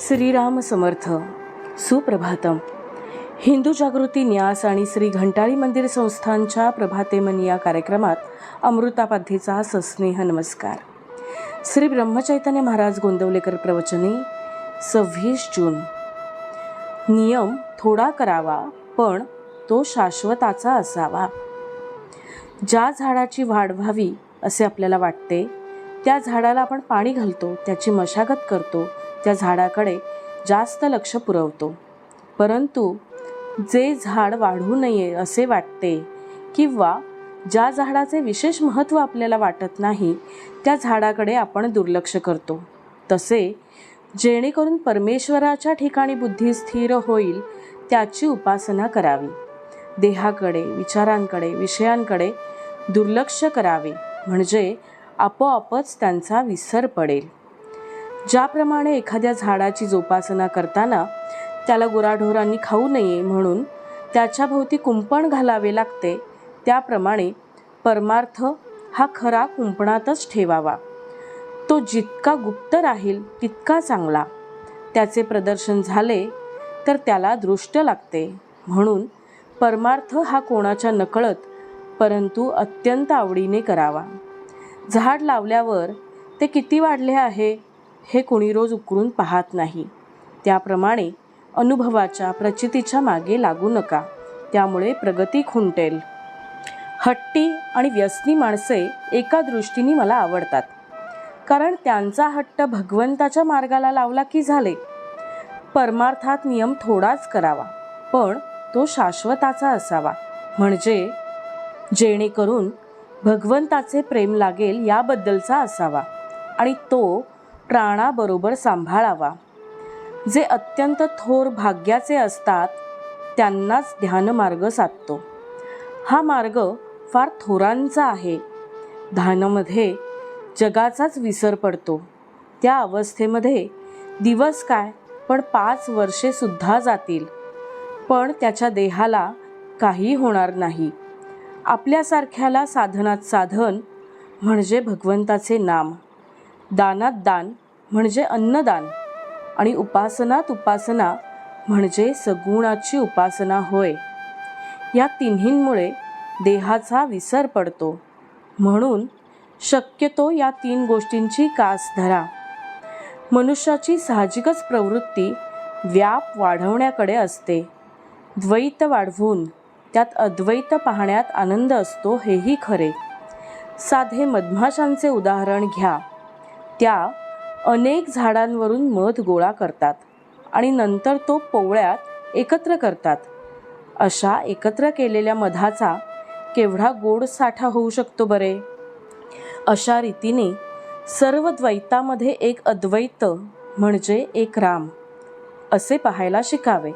श्रीराम समर्थ. सुप्रभातम. हिंदू जागृती न्यास आणि श्री घंटाळी मंदिर संस्थांच्या प्रभातेमन या कार्यक्रमात अमृतापाध्येचा सस्नेह नमस्कार. श्री ब्रह्मचैतन्य महाराज गोंदवलेकर प्रवचने 26 जून. नियम थोडा करावा पण तो शाश्वताचा असावा. ज्या झाडाची वाढ व्हावी असे आपल्याला वाटते त्या झाडाला आपण पाणी घालतो, त्याची मशागत करतो, त्या झाडाकडे जास्त लक्ष पुरवतो. परंतु जे झाड वाढू नये असे वाटते किंवा ज्या झाडाचे विशेष महत्त्व आपल्याला वाटत नाही त्या झाडाकडे आपण दुर्लक्ष करतो. तसे जेणेकरून परमेश्वराच्या ठिकाणी बुद्धी स्थिर होईल त्याची उपासना करावी. देहाकडे, विचारांकडे, विषयांकडे दुर्लक्ष करावे, म्हणजे आपोआपच त्यांचा विसर पडेल. ज्याप्रमाणे एखाद्या झाडाची जोपासना करताना त्याला गुराढोरांनी खाऊ नये म्हणून त्याच्या भोवती कुंपण घालावे लागते, त्याप्रमाणे परमार्थ हा खरा कुंपणातच ठेवावा. तो जितका गुप्त राहील तितका चांगला. त्याचे प्रदर्शन झाले तर त्याला दृष्ट लागते. म्हणून परमार्थ हा कोणाच्या नकळत परंतु अत्यंत आवडीने करावा. झाड लावल्यावर ते किती वाढले आहे हे कोणी रोज उकरून पाहत नाही. त्याप्रमाणे अनुभवाच्या प्रचितीच्या मागे लागू नका, त्यामुळे प्रगती खुंटेल. हट्टी आणि व्यसनी माणसे एका दृष्टीने मला आवडतात, कारण त्यांचा हट्ट भगवंताच्या मार्गाला लावला की झाले. परमार्थात नियम थोडाच करावा पण तो शाश्वताचा असावा, म्हणजे जेणेकरून भगवंताचे प्रेम लागेल याबद्दलचा असावा आणि तो प्राणाबरोबर सांभाळावा. जे अत्यंत थोर भाग्याचे असतात त्यांनाच ध्यान मार्ग साधतो. हा मार्ग फार थोरांचा आहे. ध्यानामध्ये जगाचाच विसर पडतो. त्या अवस्थेमध्ये दिवस काय पण 5 वर्षे सुद्धा जातील, पण त्याच्या देहाला काही होणार नाही. आपल्यासारख्याला साधनात साधन म्हणजे भगवंताचे नाम, दानात दान म्हणजे अन्नदान आणि उपासनात उपासना म्हणजे सगुणाची उपासना होय. या तिन्हींमुळे देहाचा विसर पडतो. म्हणून शक्यतो या 3 गोष्टींची कास धरा. मनुष्याची साहजिकच प्रवृत्ती व्याप वाढवण्याकडे असते. द्वैत वाढवून त्यात अद्वैत पाहण्यात आनंद असतो, हेही खरे. साधे मधमाशांचे उदाहरण घ्या. त्या अनेक झाडांवरून मध गोळा करतात आणि नंतर तो पोवळ्यात एकत्र करतात. अशा एकत्र केलेल्या मधाचा केवढा गोड साठा होऊ शकतो बरे. अशा रीतीने सर्व द्वैतामध्ये एक अद्वैत म्हणजे एक राम असे पाहायला शिकावे.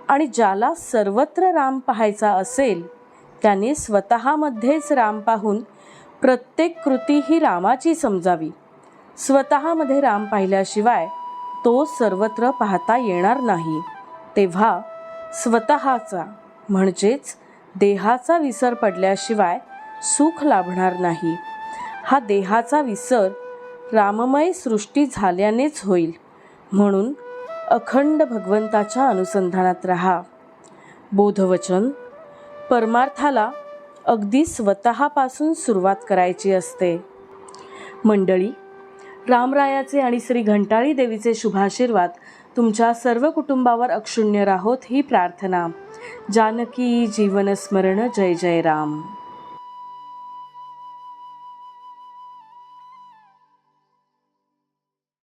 आणि ज्याला सर्वत्र राम पाहायचा असेल त्याने स्वतःमध्येच राम पाहून प्रत्येक कृती ही रामाची समजावी. स्वतःमध्ये राम पाहिल्याशिवाय तो सर्वत्र पाहता येणार नाही. तेव्हा स्वतःचा म्हणजेच देहाचा विसर पडल्याशिवाय सुख लाभणार नाही. हा देहाचा विसर राममय सृष्टी झाल्यानेच होईल. म्हणून अखंड भगवंताच्या अनुसंधानात राहा. बोधवचन. परमार्थाला अगदी स्वतःपासून सुरुवात करायची असते. मंडळी, रामरायाचे आणि श्री घंटाळी देवीचे शुभाशीर्वाद तुमच्या सर्व कुटुंबावर अक्षुण्य राहोत ही प्रार्थना. जानकी जीवन स्मरण. जय जय राम.